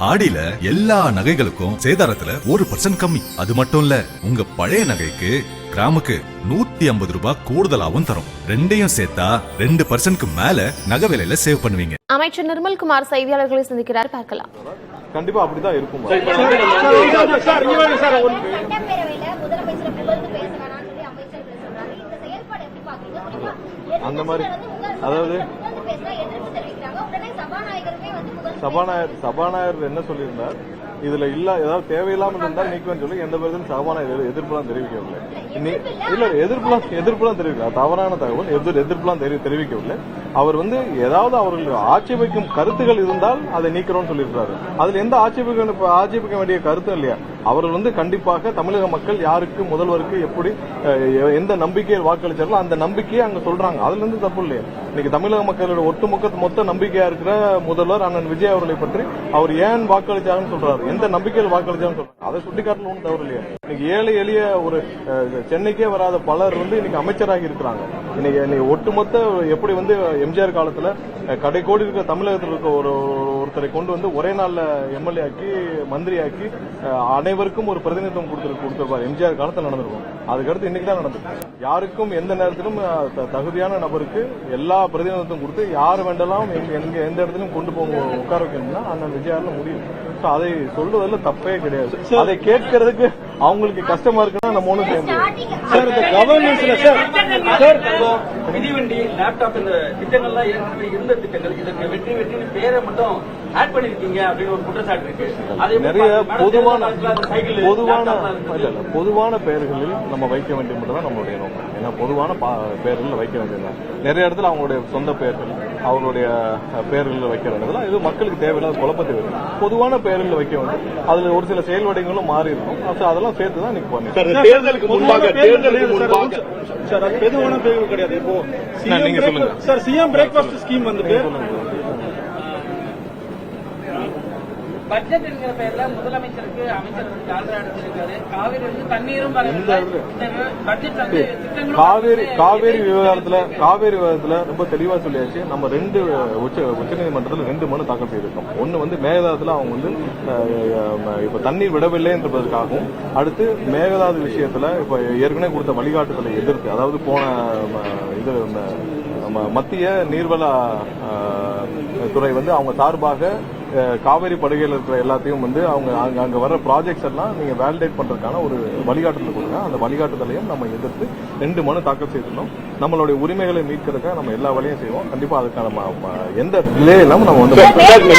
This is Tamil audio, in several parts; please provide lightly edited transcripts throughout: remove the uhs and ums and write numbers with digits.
ஆடியில எல்லா நகைகளுக்கும் சேதாரத்துல 1% கம்மி. அது மட்டும் இல்ல, உங்க பழைய நகைக்கு கிராமுக்கு 150 ரூபாய் கூடுதலாவும் தரும். ரெண்டையும் சேர்த்தா 2% மேல நகை விலையில சேவ் பண்ணுவீங்க. அமைச்சர் நிர்மல்குமார் செய்தியாளர்களை சந்திக்கிறார், பார்க்கலாம். கண்டிப்பா அப்படிதான் இருக்கும். அந்த மாதிரி அதாவது சபாநாயகர் என்ன சொல்லியிருந்தார், இதுல இல்ல ஏதாவது தேவையில்லாம இருந்தால் நீக்குவேன்னு சொல்லி எந்த பேரும் சபாநாயகர் எதிர்ப்புலாம் தெரிவிக்கவில்லை. இல்ல எதிர்ப்புலாம் தெரிவிக்கல, தவறான தகவல் எதிர்ப்புலாம் தெரிவிக்கவில்லை. அவர் ஏதாவது அவர்கள் ஆட்சேபிக்கும் கருத்துகள் இருந்தால் அதை நீக்கிறோம்னு சொல்லியிருக்காரு. அதுல எந்த ஆட்சேபிக்க வேண்டிய கருத்தும் இல்லையா. அவர்கள் கண்டிப்பாக தமிழக மக்கள் யாருக்கு முதல்வருக்கு எப்படி எந்த நம்பிக்கையை வாக்களிச்சார்களோ அந்த நம்பிக்கையை அங்க சொல்றாங்க. அதுல இருந்து தப்பு இல்லையா. இன்னைக்கு தமிழக மக்களோட மொத்த நம்பிக்கையா இருக்கிற முதல்வர் அண்ணன் விஜய் அவர்களை பற்றி அவர் ஏன் வாக்களிச்சாங்கன்னு சொல்றாரு, எந்த நம்பிக்கையில் வாக்களிச்சாங்கன்னு சொல்றாங்க. அதை சுட்டிக்காட்டல ஒன்றும் தவறு இல்லையா. இன்னைக்கு ஏழை எளிய ஒரு சென்னைக்கே வராத பலர் இன்னைக்கு அமைச்சராகி இருக்கிறாங்க. இன்னைக்கு ஒட்டுமொத்த எப்படி எம்ஜிஆர் காலத்துல கடைக்கோடி இருக்கிற தமிழகத்தில் இருக்க ஒருத்தரை கொண்டு ஒரே நாள்ல எம்எல்ஏ ஆக்கி மந்திரி ஆக்கி அனைவருக்கும் ஒரு பிரதிநிதித்துவம் கொடுத்திருப்பார். எம்ஜிஆர் காலத்தில் நடந்திருக்கும். அதுக்கடுத்து இன்னைக்கு தான் நடந்திருக்கு. யாருக்கும் எந்த நேரத்திலும் தகுதியான நபருக்கு எல்லா பிரதிநிதித்துவம் கொடுத்து யார் வேண்டாலும் எந்த இடத்துலயும் கொண்டு போக உட்கார வைக்கணும்னா அண்ணன் விஜயால முடியும். அதை சொல்றதுல தப்பே கிடையாது. அதை கேட்கறதுக்கு அவங்களுக்கு கஷ்டமா இருக்குன்னா நம்ம ஒண்ணும் செய்ய முடியாது. சார், இந்த கவர்னன்ஸ்ல சார் மிதிவண்டி லேப்டாப் இந்த திட்டங்கள்லாம் இருந்த திட்டங்கள் இதற்கு வெற்றி பேரை மட்டும் ஆட் பண்ணிருக்கீங்க அப்படின்னு ஒரு குற்றச்சாட்டு இருக்கு. நிறைய பொதுவான பெயர்களில் நம்ம வைக்க வேண்டியது மட்டும் தான் நம்மளுடைய நோக்கம். ஏன்னா பொதுவான பெயர்களில் வைக்க வேண்டியது நிறைய இடத்துல அவங்களுடைய சொந்த பெயர்கள் அவங்களுடைய பெயர்களில் வைக்க வேண்டியதுலாம் இது மக்களுக்கு தேவையில்லாத குழப்பத்தை வரும். பொதுவான பெயர்களில் வைக்க வேண்டும். அதுல ஒரு சில செயல்வடைகளும் மாறி இருக்கும். அதெல்லாம் சேர்த்து தான் இன்னைக்கு பண்ணி தேர்தலுக்கு முன்பாக சார் அது பொதுவான பெயர்கள் கிடையாது. இப்போ நீங்க சொல்லுங்க சார், சிஎம் பிரேக்ஃபாஸ்ட் ஸ்கீம் வந்துட்டு பட்ஜெட் என்கிற பெயர்ல முதலமைச்சருக்கு அமைச்சர் ஆதரவு அளிச்சிருக்காரு. காவிரி தண்ணீரும் காவேரி விவகாரத்துல ரொம்ப தெளிவா சொல்லியாச்சு. நம்ம உச்சநீதிமன்றத்தில் 2 மனு தாக்கல் செய்திருக்கோம். ஒன்னு மேகதாதுல அவங்க இப்ப தண்ணீர் விடவில்லை என்பதற்காகவும், அடுத்து மேகதாது விஷயத்துல இப்ப ஏற்கனவே கொடுத்த வழிகாட்டுதலை எதிர்த்து, அதாவது போன மத்திய நீர்வள துறை அவங்க சார்பாக காவிரி படுகையில் இருக்கிற எல்லாத்தையும் அவங்க அங்க வர்ற ப்ராஜெக்ட்ஸ் எல்லாம் நீங்க வேலிடேட் பண்றதுக்கான ஒரு வழிகாட்டுதல் கொடுங்க. அந்த வழிகாட்டுதலையும் நம்ம எதிர்த்து 2 மனு தாக்கல் செய்திருந்தோம். நம்மளுடைய உரிமைகளை மீட்கிறதுக்காக நம்ம எல்லா வழியும் செய்வோம். கண்டிப்பா அதுக்கான எந்த டிலே இல்லாம நம்ம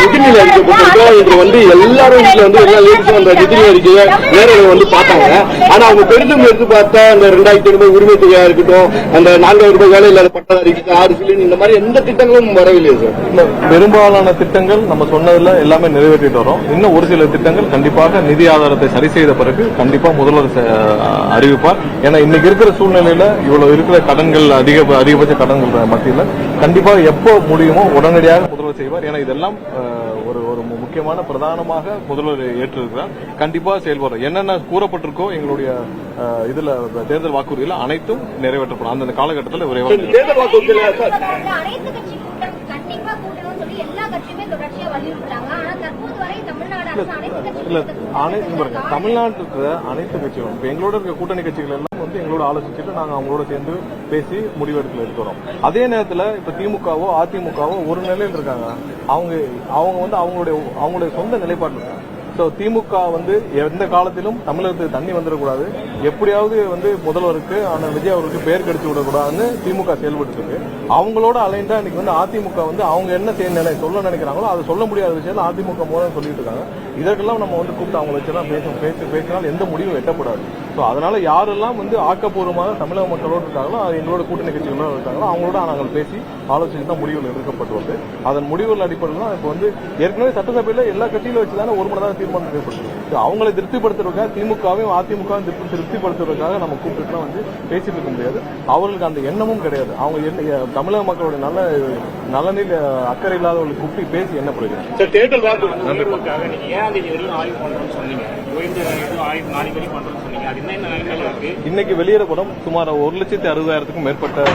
நிதிநிலை அறிக்கை போட்டிருக்கோம். இது எல்லாரும் எல்லா லேடிஸும் அந்த நிதிநிலை அறிக்கையை நேரில் பார்த்தாங்க. ஆனா அவங்க பெரிதும் எடுத்து பார்த்தா அந்த 2000 ரூபாய் உரிமை தொகையா இருக்கட்டும், அந்த 4000 ரூபாய் வேலை இல்லாத பட்டதாரிக்கு 6 சிலிண்டர், இந்த மாதிரி எந்த திட்டங்களும் வரவில்லை சார். பெரும்பாலான திட்டங்கள் நம்ம சொன்னதுல எல்லாமே நிறைவேற்றிட்டு வரோம். இன்னும் ஒரு சில திட்டங்கள் கண்டிப்பாக நிதி ஆதாரத்தை சரி செய்த பிறகு கண்டிப்பா முதல்வர் அறிவிப்பார். ஏன்னா இன்னைக்கு இருக்கிற சூழ்நிலையில இவ்வளவு இருக்கிற கடன்கள் அதிகபட்ச கடன்கள் மத்தியில கண்டிப்பா எப்போ முடியுமோ உடனடியாக முதல்வர் செய்வார். ஏன்னா இதெல்லாம் ஒரு முக்கியமான பிரதானமாக முதல்வர் ஏற்றிருக்கிறார். கண்டிப்பா செயல்படுறோம். என்னென்ன கூறப்பட்டிருக்கோ எங்களுடைய இதுல தேர்தல் வாக்குறுதியில் அனைத்தும் நிறைவேற்றப்படும். அந்த காலகட்டத்தில் தேர்தல் வாக்குறுதியில் தமிழ்நாட்டில் இருக்கிற அனைத்து கட்சிகளும் இப்ப எங்களோட இருக்க கூட்டணி கட்சிகள் எல்லாம் எங்களோட ஆலோசிச்சுட்டு நாங்க அவங்களோட சேர்ந்து பேசி முடிவெடுக்கல இருக்கிறோம். அதே நேரத்தில் இப்ப திமுகவோ அதிமுகவோ ஒரு நிலையில் இருக்காங்க. அவங்க அவங்களுடைய சொந்த நிலைப்பாடு இருக்காங்க. திமுக எந்த காலத்திலும் தமிழகத்துக்கு தண்ணி வந்துடக்கூடாது, எப்படியாவது முதல்வருக்கு விஜய் அவருக்கு பேர் கிடைச்சு விடக்கூடாதுன்னு திமுக செயல்பட்டு இருக்கு. அவங்களோட அலைண்டா இன்னைக்கு அதிமுக அவங்க என்ன சொல்ல நினைக்கிறாங்களோ அதை சொல்ல முடியாத விஷயத்துல அதிமுக மூலம் சொல்லிட்டு இருக்காங்க. இதற்கெல்லாம் நம்ம கூப்பிட்டு அவங்க வச்சுதான் பேசினால் எந்த முடிவும் எட்டப்படாது. அதனால யாரெல்லாம் ஆக்கப்பூர்வமாக தமிழக மக்களோடு இருக்காங்களோ, எங்களோட கூட்டணி கட்சிகளோட இருக்காங்களோ அவங்களோட நாங்கள் பேசி ஆலோசனை தான் முடிவுகள் எடுக்கப்பட்டு வந்து அதன் முடிவுகள் அடிப்படையில் தான் இப்ப ஏற்கனவே சட்டசபையில எல்லா கட்சியிலும் வச்சுதானே ஒரு மனதாக தீர்மானம் ஏற்படுத்தும். அவங்களை திருப்திப்படுத்துறதுக்காக திமுகவையும் அதிமுகவும் திருப்திப்படுத்துறதுக்காக நம்ம கூப்பிட்டுலாம் வந்து பேசிட்டு இருக்க முடியாது. அவர்களுக்கு அந்த எண்ணமும் கிடையாது. அவங்க தமிழக மக்களுடைய நலனில் அக்கறை இல்லாதவர்களுக்கு கூப்பிட்டு பேசி என்ன பிரயோஜனம்? தேர்தல் வாக்குறுதிக்காக நீங்க 7ஆம் தேதி வரையும் ஆய்வு பண்றோம்னு சொன்னீங்க. ஆய்வு நாளைக்கு வரையும் பண்றோம்னு சொன்னீங்க. அது என்ன நிலைமையில இருக்கு? இன்னைக்கு வெளியிடப்படும் சுமார் 1,60,000க்கும் மேற்பட்ட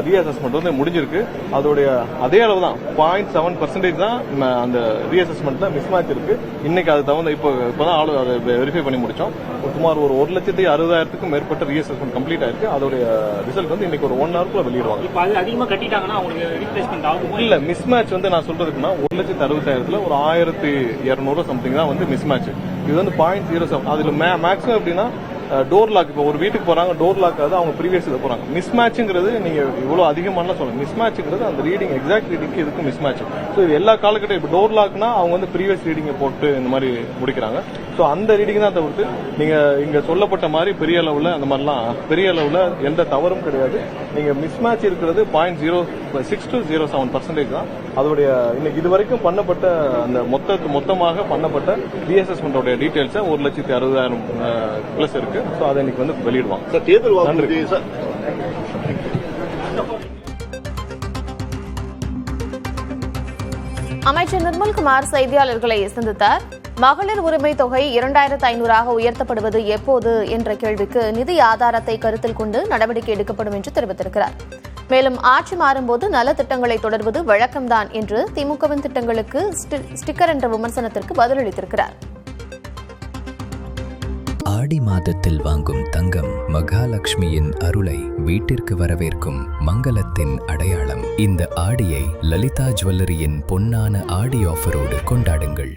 ரீஅசஸ்மெண்ட் வந்து முடிஞ்சிருக்கு. அதோடைய அதே அளவு தான் 0.7% தான் அந்த ரீஅசஸ்மெண்ட்ல மிஸ்மேட்ச் இருக்கு. இன்னைக்கு அது தகுந்த இப்பதான் அதை வெரிஃபை பண்ணி முடிச்சோம். சுமார் ஒரு 1,60,000க்கும் மேற்பட்ட ரீஅசஸ்மெண்ட் கம்ப்ளீட் ஆயிருக்கு. அதோடைய ரிசல்ட் வந்து இன்னைக்கு ஒரு 1 ஹவர்க்குள்ள வெளியிடுவாங்க. இப்ப அது அதிகமா கட்டிட்டாங்கன்னா அவங்களுக்கு ரீப்ளேஸ்மெண்ட் ஆகும் இல்ல. மிஸ்மேட்ச் வந்து நான் சொல்றதுக்குன்னா 1,60,000ல ஒரு 1,200 சம்திங் தான் வந்து மிஸ்மேட்ச். இது வந்து 0.07. அதுல மேக்ஸிமம் எப்படின்னா டோர் லாக். இப்போ ஒரு வீட்டுக்கு போறாங்க, டோர் லாக் ஆகுது, அவங்க ப்ரீவியஸ் இதை போறாங்க. மிஸ்மேட்ச்ங்கிறது நீங்க இவ்வளவு அதிகமான சொல்லுங்க. மிஸ்மேட்ச்ங்கிறது அந்த ரீடிங் எக்ஸாக்ட் ரீடிங்க்கு இதுக்கு மிஸ்மேட்ச். ஸோ இது எல்லா காலகட்டம் இப்போ டோர் லாக்னா அவங்க வந்து ப்ரீவியஸ் ரீடிங்கை போட்டு இந்த மாதிரி முடிக்கிறாங்க. ஸோ அந்த ரீடிங் தான் தவிர்த்து நீங்க இங்க சொல்லப்பட்ட மாதிரி பெரிய அளவுல அந்த மாதிரிலாம் பெரிய அளவுல எந்த தவறும் கிடையாது. நீங்க மிஸ்மேட்ச் இருக்கிறது 0.06 to 0.7% தான். அதோடைய இன்னைக்கு இதுவரைக்கும் பண்ணப்பட்ட அந்த மொத்தமாக பண்ணப்பட்ட ரீஅசஸ்மெண்டோட டீடைல்ஸ் 1,60,000 பிளஸ் இருக்கு. ஸோ அதை இன்னைக்கு வந்து வெளியிடுவாங்க. தேர்தல் வாக்குறுதி சார். அமைச்சர் நிர்மல்குமார் செய்தியாளர்களை சந்தித்தார். மகளிர் உரிமை தொகை 2,500 உயர்த்தப்படுவது எப்போது என்ற கேள்விக்கு நிதி ஆதாரத்தை கருத்தில் கொண்டு நடவடிக்கை எடுக்கப்படும் என்று தெரிவித்திருக்கிறார். மேலும் ஆட்சி மாறும்போது நல திட்டங்களை தொடர்வது வழக்கம்தான் என்று திமுகவின் திட்டங்களுக்கு ஸ்டிக்கர் என்ற விமர்சனத்திற்கு பதிலளித்திருக்கிறார். ஆடி மாதத்தில் வாங்கும் தங்கம் மகாலட்சுமியின் அருளை வீட்டிற்கு வரவேற்கும் மங்களத்தின் அடையாளம். இந்த ஆடியை லலிதா ஜுவல்லரியின் பொன்னான ஆடி ஆஃபரோடு கொண்டாடுங்கள்.